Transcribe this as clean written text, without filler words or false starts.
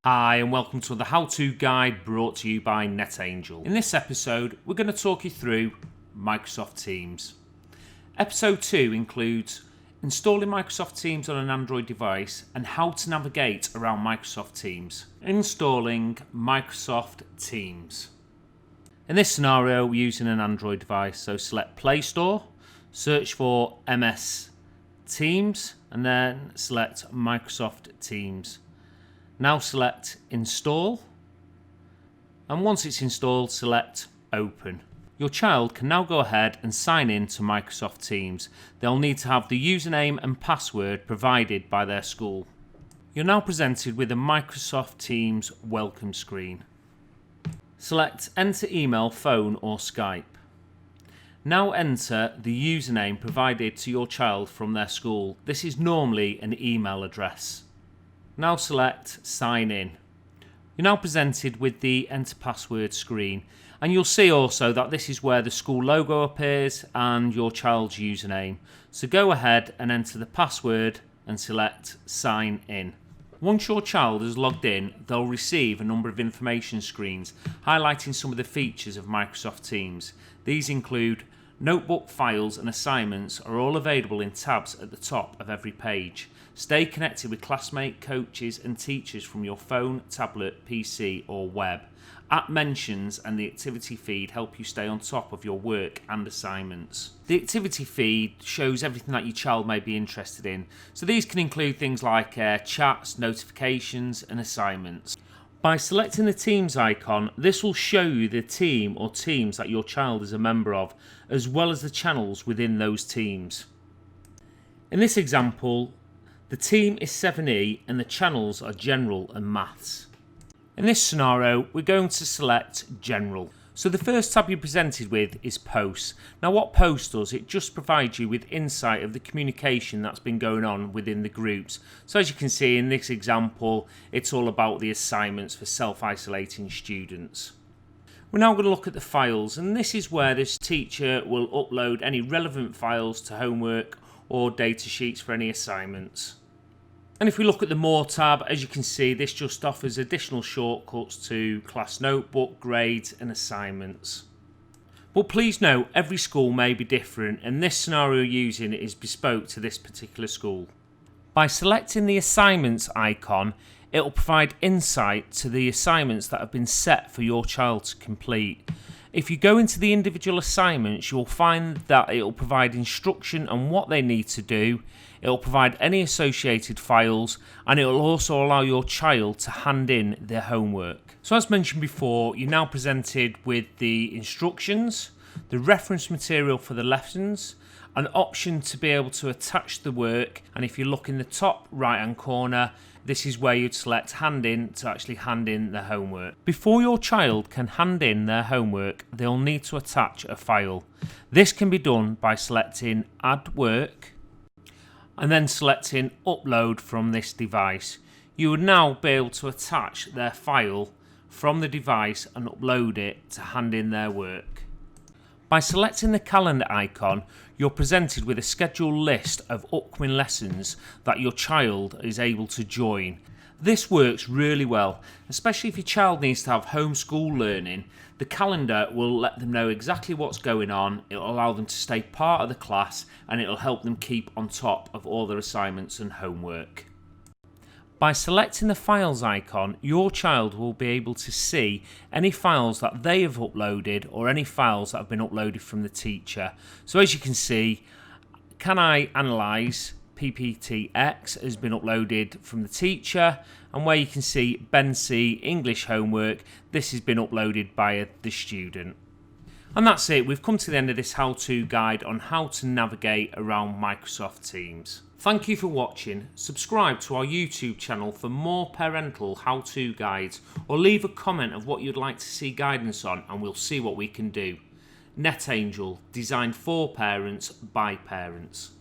Hi and welcome to the how-to guide brought to you by Netangel. In this episode, we're going to talk you through Microsoft Teams. Episode 2 includes installing Microsoft Teams on an Android device and how to navigate around Microsoft Teams. Installing Microsoft Teams. In this scenario, we're using an Android device, so select Play Store, search for MS Teams, and then select Microsoft Teams. Now select Install, and once it's installed, select Open. Your child can now go ahead and sign in to Microsoft Teams. They'll need to have the username and password provided by their school. You're now presented with a Microsoft Teams welcome screen. Select Enter email, phone or Skype. Now enter the username provided to your child from their school. This is normally an email address. Now select Sign In. You're now presented with the Enter Password screen, and you'll see also that this is where the school logo appears and your child's username. So go ahead and enter the password and select Sign In. Once your child is logged in, they'll receive a number of information screens highlighting some of the features of Microsoft Teams. These include notebook files and assignments are all available in tabs at the top of every page. Stay connected with classmates, coaches and teachers from your phone, tablet, PC or web. App mentions and the activity feed help you stay on top of your work and assignments. The activity feed shows everything that your child may be interested in. So these can include things like chats, notifications and assignments. By selecting the Teams icon, this will show you the team or teams that your child is a member of, as well as the channels within those teams. In this example, the team is 7E and the channels are General and Maths. In this scenario, we're going to select General. So the first tab you're presented with is Posts. Now what Posts does, it just provides you with insight of the communication that's been going on within the groups. So as you can see in this example, it's all about the assignments for self-isolating students. We're now going to look at the files, and this is where this teacher will upload any relevant files to homework or data sheets for any assignments. And if we look at the More tab, as you can see, this just offers additional shortcuts to class notebook, grades and assignments. But please note, every school may be different, and this scenario using is bespoke to this particular school. By selecting the Assignments icon, it will provide insight to the assignments that have been set for your child to complete. If you go into the individual assignments, you'll find that it will provide instruction on what they need to do. It will provide any associated files, and it will also allow your child to hand in their homework. So as mentioned before, you're now presented with the instructions, the reference material for the lessons, an option to be able to attach the work, and if you look in the top right hand corner, this is where you'd select Hand In to actually hand in the homework. Before your child can hand in their homework, they'll need to attach a file. This can be done by selecting Add Work and then selecting Upload from this device. You would now be able to attach their file from the device and upload it to hand in their work. By selecting the calendar icon, you're presented with a scheduled list of upcoming lessons that your child is able to join. This works really well, especially if your child needs to have homeschool learning. The calendar will let them know exactly what's going on, it will allow them to stay part of the class, and it will help them keep on top of all their assignments and homework. By selecting the Files icon, your child will be able to see any files that they have uploaded or any files that have been uploaded from the teacher. So as you can see, Can I Analyse PPTX has been uploaded from the teacher, and where you can see Ben C English homework, this has been uploaded by the student. And that's it, we've come to the end of this how-to guide on how to navigate around Microsoft Teams. Thank you for watching. Subscribe to our YouTube channel for more parental how-to guides, or leave a comment of what you'd like to see guidance on and we'll see what we can do. Netangel, designed for parents by parents.